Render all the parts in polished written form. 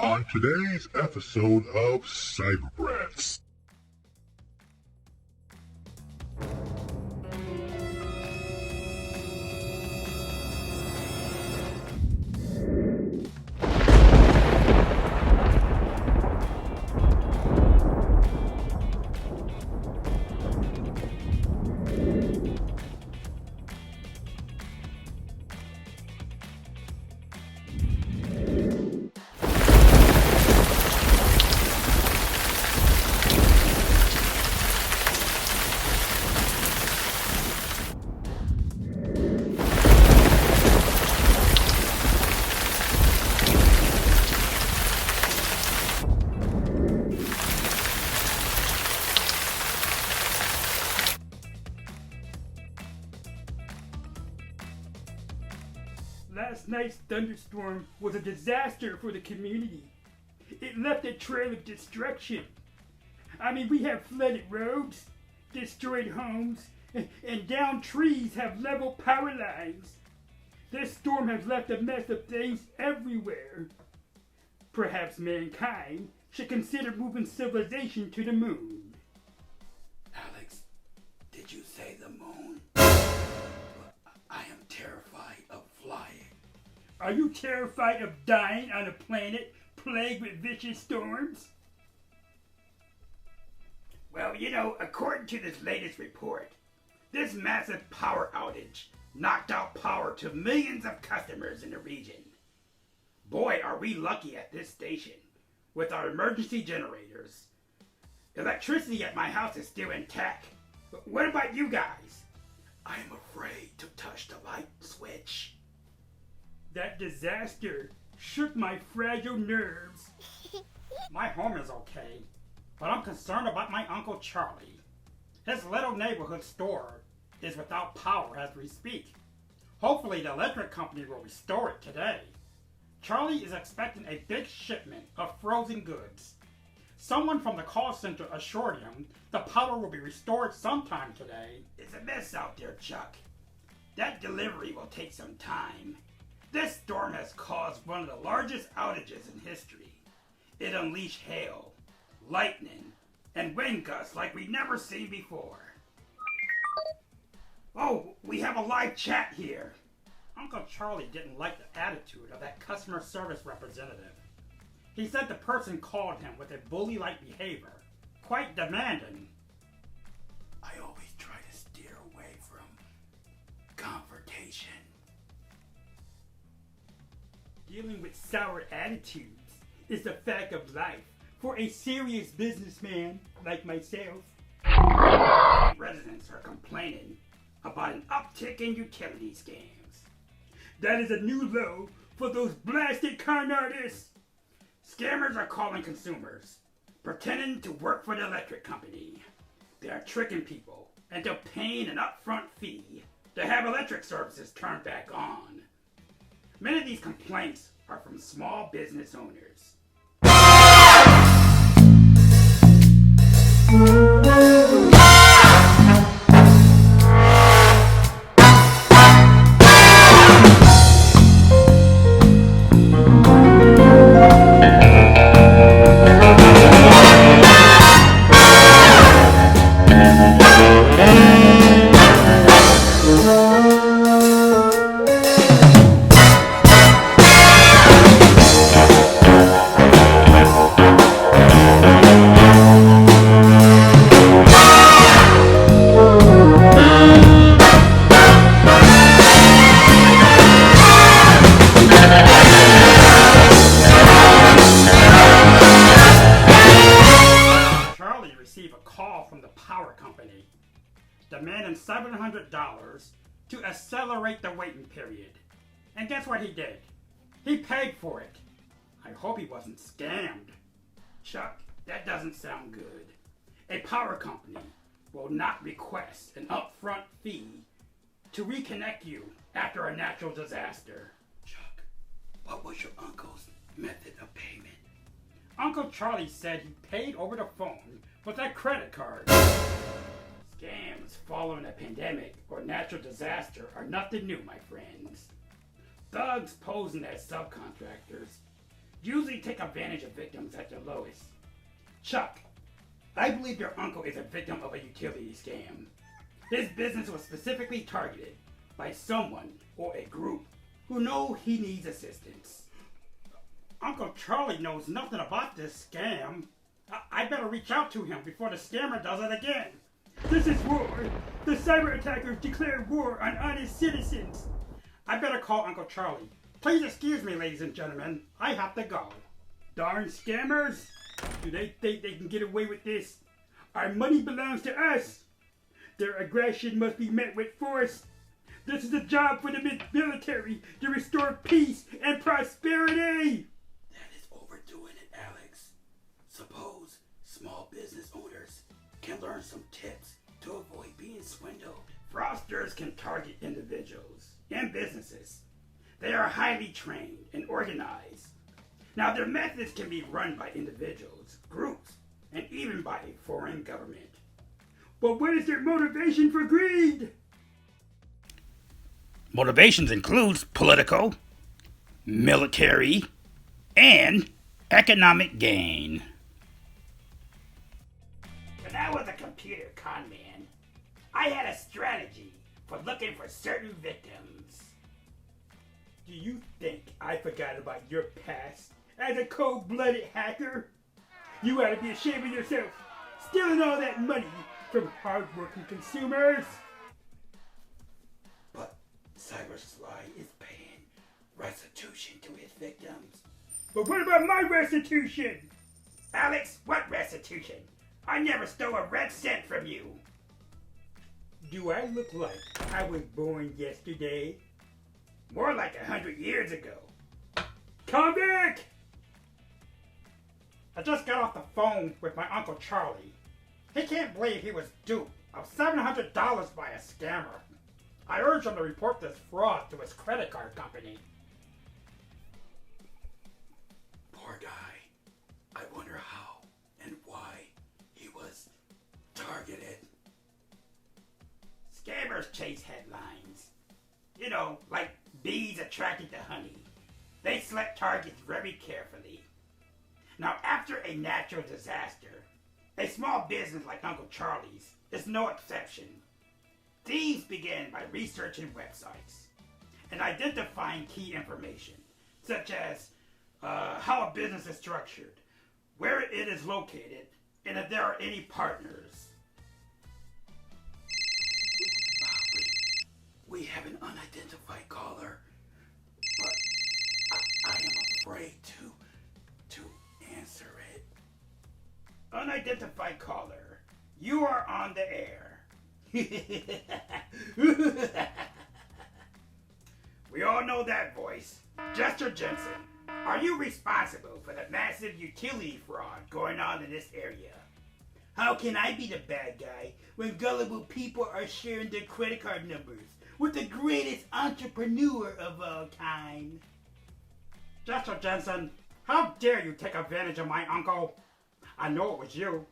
on today's episode of Cyberbrats. Last night's thunderstorm was a disaster for the community. It left a trail of destruction. We have flooded roads, destroyed homes, and downed trees have leveled power lines. This storm has left a mess of things everywhere. Perhaps mankind should consider moving civilization to the moon. Alex, did you say the moon? I am terrified of flying. Are you terrified of dying on a planet plagued with vicious storms? Well, according to this latest report, this massive power outage knocked out power to millions of customers in the region. Boy, are we lucky at this station with our emergency generators. Electricity at my house is still intact. But what about you guys? I am afraid to touch the light switch. That disaster shook my fragile nerves. My home is okay, but I'm concerned about my Uncle Charlie. His little neighborhood store is without power as we speak. Hopefully the electric company will restore it today. Charlie is expecting a big shipment of frozen goods. Someone from the call center assured him the power will be restored sometime today. It's a mess out there, Chuck. That delivery will take some time. This storm has caused one of the largest outages in history. It unleashed hail, lightning, and wind gusts like we've never seen before. Oh, we have a live chat here. Uncle Charlie didn't like the attitude of that customer service representative. He said the person called him with a bully-like behavior, quite demanding. I always try to steer away from confrontation. Dealing with sour attitudes is the fact of life for a serious businessman like myself. Residents are complaining about an uptick in utility scams. That is a new low for those blasted con artists. Scammers are calling consumers, pretending to work for the electric company. They are tricking people into paying an upfront fee to have electric services turned back on. Many of these complaints are from small business owners. Demanding $700 to accelerate the waiting period. And guess what he did? He paid for it. I hope he wasn't scammed. Chuck, that doesn't sound good. A power company will not request an upfront fee to reconnect you after a natural disaster. Chuck, what was your uncle's method of payment? Uncle Charlie said he paid over the phone with a credit card. Scams following a pandemic or natural disaster are nothing new, my friends. Thugs posing as subcontractors usually take advantage of victims at their lowest. Chuck, I believe your uncle is a victim of a utility scam. His business was specifically targeted by someone or a group who know he needs assistance. Uncle Charlie knows nothing about this scam. I better reach out to him before the scammer does it again. This is war. The cyber attackers declared war on honest citizens. I better call Uncle Charlie. Please excuse me, ladies and gentlemen. I have to go. Darn scammers. Do they think they can get away with this? Our money belongs to us. Their aggression must be met with force. This is a job for the military to restore peace and prosperity. That is overdoing it, Alex. Suppose small business owners can learn some tips to avoid being swindled. Fraudsters can target individuals and businesses. They are highly trained and organized. Now, their methods can be run by individuals, groups, and even by a foreign government. But what is their motivation for greed? Motivations includes political, military, and economic gain. When I was a computer con man, I had a strategy for looking for certain victims. Do you think I forgot about your past as a cold-blooded hacker? You ought to be ashamed of yourself, stealing all that money from hard-working consumers. But Cybersly is paying restitution to his victims. But what about my restitution? Alex, what restitution? I never stole a red cent from you. Do I look like I was born yesterday? More like 100 years ago. Come back! I just got off the phone with my Uncle Charlie. He can't believe he was duped of $700 by a scammer. I urge him to report this fraud to his credit card company. Poor guy. I wonder how and why he was targeted. Scammers chase headlines. You know, like bees attracted to honey. They select targets very carefully. Now, after a natural disaster, a small business like Uncle Charlie's is no exception. Thieves begin by researching websites and identifying key information, such as how a business is structured, where it is located, and if there are any partners. We have an unidentified caller, but I am afraid to answer it. Unidentified caller, you are on the air. We all know that voice. Jester Jensen, are you responsible for the massive utility fraud going on in this area? How can I be the bad guy when gullible people are sharing their credit card numbers with the greatest entrepreneur of all time? Jester Jensen, how dare you take advantage of my uncle? I know it was you.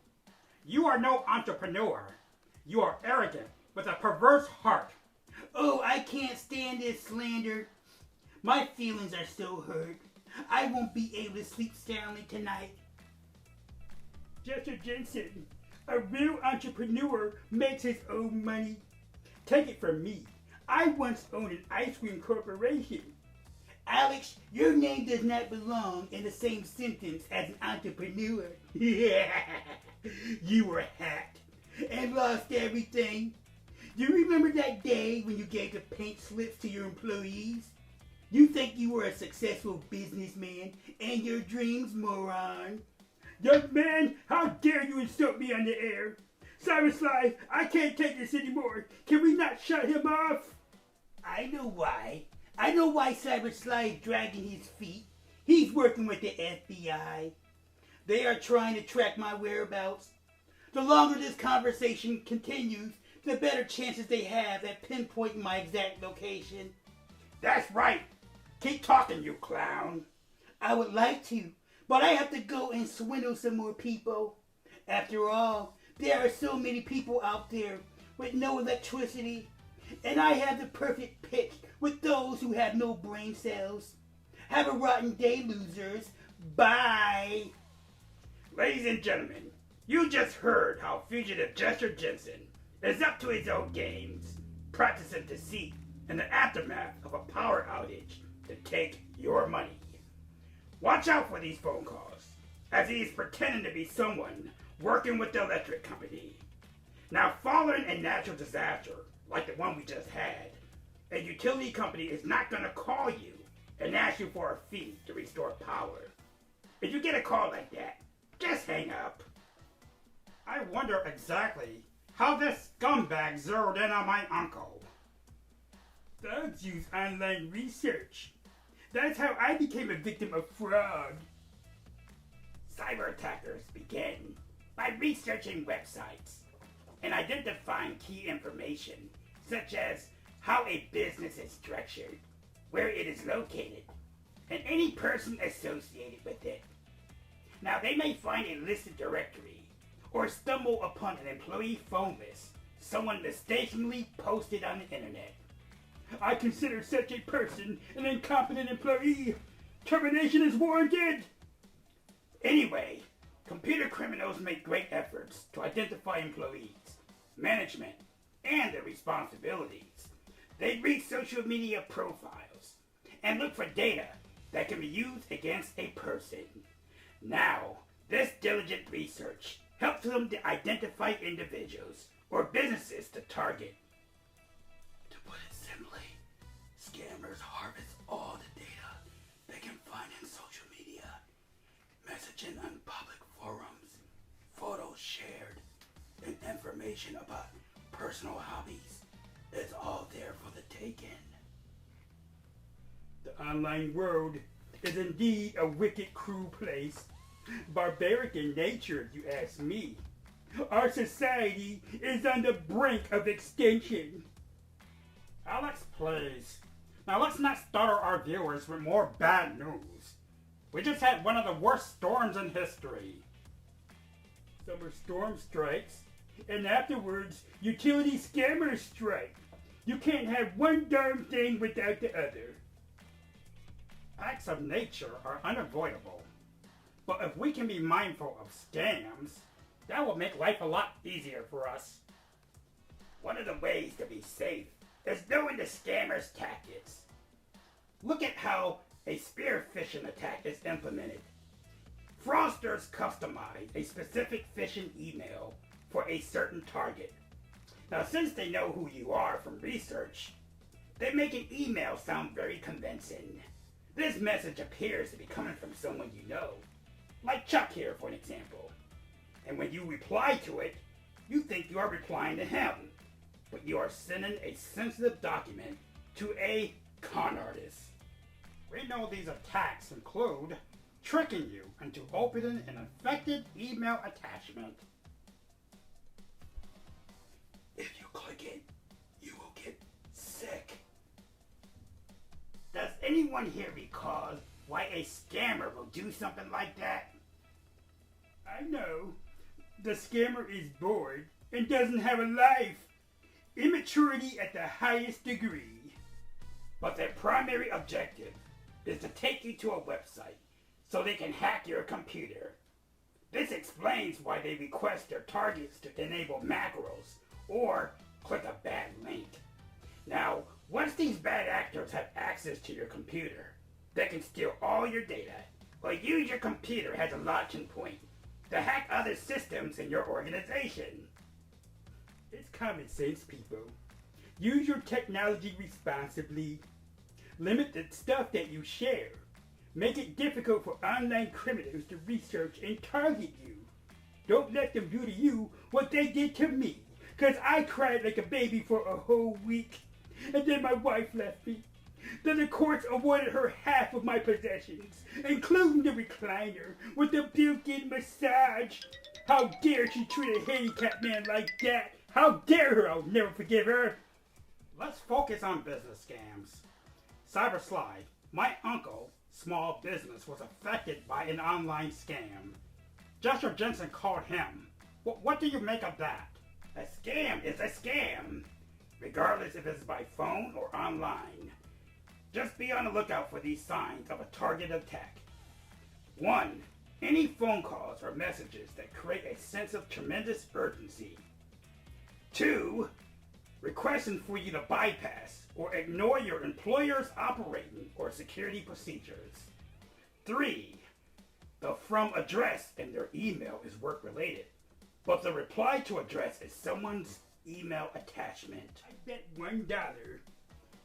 You are no entrepreneur. You are arrogant with a perverse heart. Oh, I can't stand this slander. My feelings are so hurt. I won't be able to sleep soundly tonight. Jester Jensen, a real entrepreneur makes his own money. Take it from me. I once owned an ice cream corporation. Alex, your name does not belong in the same sentence as an entrepreneur. You were hacked and lost everything. Do you remember that day when you gave the pink slips to your employees? You think you were a successful businessman and your dreams, moron. Young man, how dare you insult me on the air? Cybersly, I can't take this anymore. Can we not shut him off? I know why. I know why Cybersly is dragging his feet. He's working with the FBI. They are trying to track my whereabouts. The longer this conversation continues, the better chances they have at pinpointing my exact location. That's right. Keep talking, you clown. I would like to, but I have to go and swindle some more people. After all, there are so many people out there with no electricity, and I have the perfect pitch with those who have no brain cells. Have a rotten day, losers. Bye! Ladies and gentlemen, you just heard how fugitive Jester Jensen is up to his old games, practicing deceit in the aftermath of a power outage to take your money. Watch out for these phone calls, as he is pretending to be someone working with the electric company. Now, following a natural disaster like the one we just had, a utility company is not going to call you and ask you for a fee to restore power. If you get a call like that, just hang up. I wonder exactly how this scumbag zeroed in on my uncle. Thugs use online research. That's how I became a victim of fraud. Cyber attackers begin by researching websites and identifying key information, such as how a business is structured, where it is located, and any person associated with it. Now, they may find a listed directory or stumble upon an employee phone list someone mistakenly posted on the internet. I consider such a person an incompetent employee. Termination is warranted. Anyway, computer criminals make great efforts to identify employees, management, and their responsibilities. They read social media profiles and look for data that can be used against a person. Now, this diligent research helps them to identify individuals or businesses to target. To put it simply, scammers harvest all the data they can find in social media, messaging on public forums, photos shared, and information about personal hobbies. It's all there for the taking. The online world is indeed a wicked, cruel place. Barbaric in nature, if you ask me. Our society is on the brink of extinction. Alex, please. Now let's not startle our viewers with more bad news. We just had one of the worst storms in history. Summer storm strikes, and afterwards, utility scammers strike. You can't have one darn thing without the other. Acts of nature are unavoidable. But if we can be mindful of scams, that will make life a lot easier for us. One of the ways to be safe is knowing the scammer's tactics. Look at how a spear phishing attack is implemented. Fraudsters customize a specific phishing email for a certain target. Now, since they know who you are from research, they make an email sound very convincing. This message appears to be coming from someone you know, like Chuck here, for an example. And when you reply to it, you think you are replying to him, but you are sending a sensitive document to a con artist. We know these attacks include tricking you into opening an infected email attachment. If you click it, you will get sick. Does anyone here recall why a scammer will do something like that? I know. The scammer is bored and doesn't have a life. Immaturity at the highest degree. But their primary objective is to take you to a website so they can hack your computer. This explains why they request their targets to enable macros or click a bad link. Now, once these bad actors have access to your computer, they can steal all your data or use your computer as a launching point to hack other systems in your organization. It's common sense, people. Use your technology responsibly. Limit the stuff that you share. Make it difficult for online criminals to research and target you. Don't let them do to you what they did to me, because I cried like a baby for a whole week, and then my wife left me. Then the courts awarded her half of my possessions, including the recliner with the built-in massage. How dare she treat a handicapped man like that? How dare her? I'll never forgive her. Let's focus on business scams. Cyberslide, my uncle, small business, was affected by an online scam. Joshua Jensen called him. What do you make of that? A scam is a scam, regardless if it's by phone or online. Just be on the lookout for these signs of a target attack. 1. Any phone calls or messages that create a sense of tremendous urgency. 2. Requesting for you to bypass or ignore your employer's operating or security procedures. 3. The from address in their email is work related, but the reply to address is someone's email attachment. I bet $1.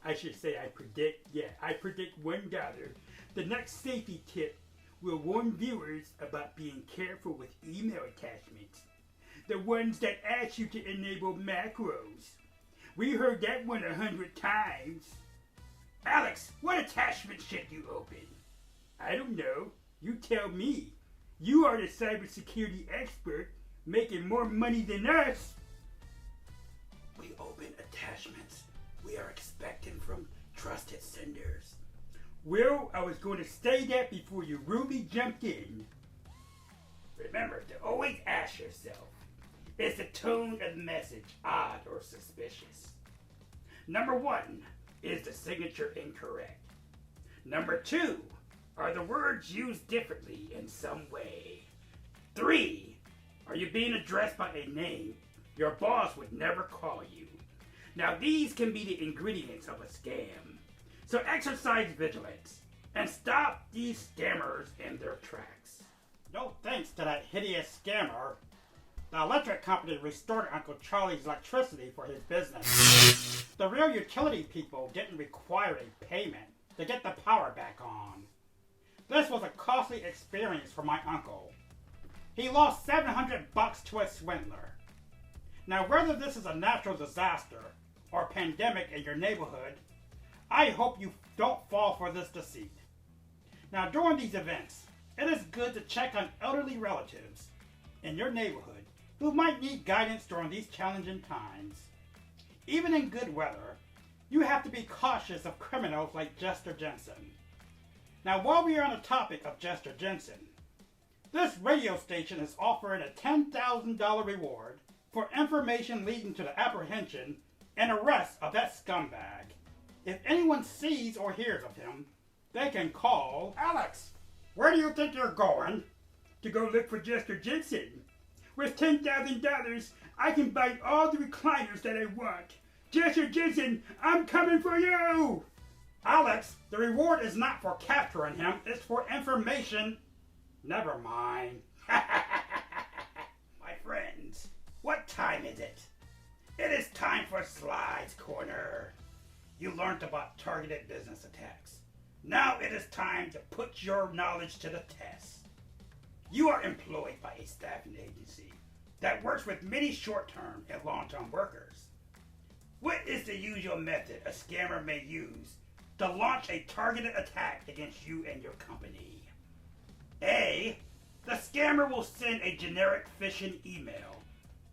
I should say I predict $1. The next safety tip will warn viewers about being careful with email attachments. The ones that ask you to enable macros. We heard that one 100 times. Alex, what attachment should you open? I don't know. You tell me. You are the cybersecurity expert, making more money than us. We open attachments we are expecting from trusted senders. Well, I was going to say that before you rudely jumped in. Remember to always ask yourself, is the tone of the message odd or suspicious? Number 1, is the signature incorrect? Number 2, are the words used differently in some way? 3, are you being addressed by a name your boss would never call you? Now these can be the ingredients of a scam. So exercise vigilance and stop these scammers in their tracks. No thanks to that hideous scammer, the electric company restored Uncle Charlie's electricity for his business. The real utility people didn't require a payment to get the power back on. This was a costly experience for my uncle. He lost $700 to a swindler. Now, whether this is a natural disaster or a pandemic in your neighborhood, I hope you don't fall for this deceit. Now, during these events, it is good to check on elderly relatives in your neighborhood who might need guidance during these challenging times. Even in good weather, you have to be cautious of criminals like Jester Jensen. Now, while we are on the topic of Jester Jensen, this radio station is offering a $10,000 reward for information leading to the apprehension and arrest of that scumbag. If anyone sees or hears of him, they can call... Alex, where do you think you're going? To go look for Jester Jensen. With $10,000, I can buy all the recliners that I want. Jester Jensen, I'm coming for you! Alex, the reward is not for capturing him, it's for information. Never mind. My friends, what time is it? It is time for Sly's Corner. You learned about targeted business attacks. Now it is time to put your knowledge to the test. You are employed by a staffing agency that works with many short-term and long-term workers. What is the usual method a scammer may use to launch a targeted attack against you and your company? A. The scammer will send a generic phishing email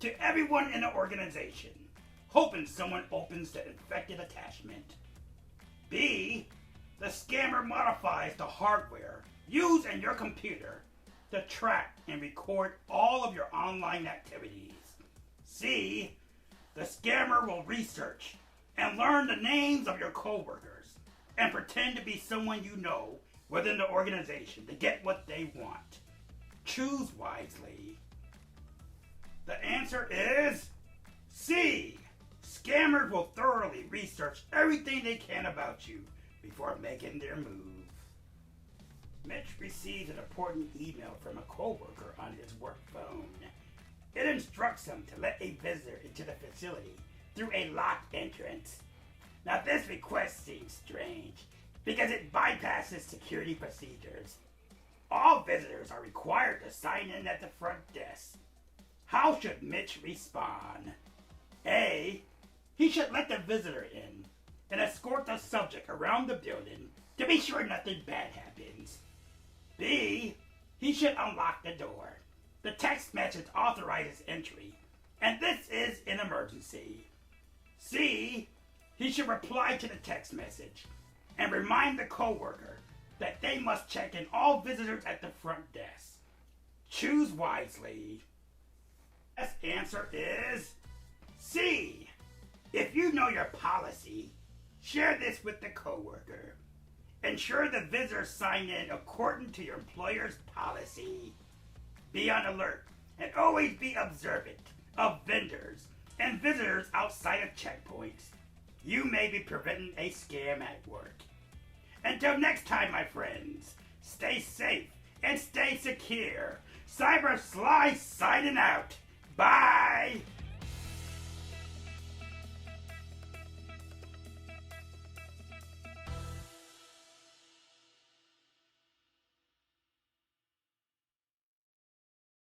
to everyone in the organization, hoping someone opens the infected attachment. B. The scammer modifies the hardware used in your computer to track and record all of your online activities. C. The scammer will research and learn the names of your coworkers and pretend to be someone you know within the organization to get what they want. Choose wisely. The answer is C. Scammers will thoroughly research everything they can about you before making their move. Mitch receives an important email from a coworker on his work phone. It instructs him to let a visitor into the facility through a locked entrance. Now this request seems strange because it bypasses security procedures. All visitors are required to sign in at the front desk. How should Mitch respond? A. He should let the visitor in and escort the subject around the building to be sure nothing bad happens. B. He should unlock the door. The text message authorizes entry, and this is an emergency. C. He should reply to the text message and remind the coworker that they must check in all visitors at the front desk. Choose wisely. Best answer is C. If you know your policy, share this with the coworker. Ensure the visitors sign in according to your employer's policy. Be on alert and always be observant of vendors and visitors outside of checkpoints. You may be preventing a scam at work. Until next time, my friends, stay safe and stay secure. Cyber Sly signing out. Bye!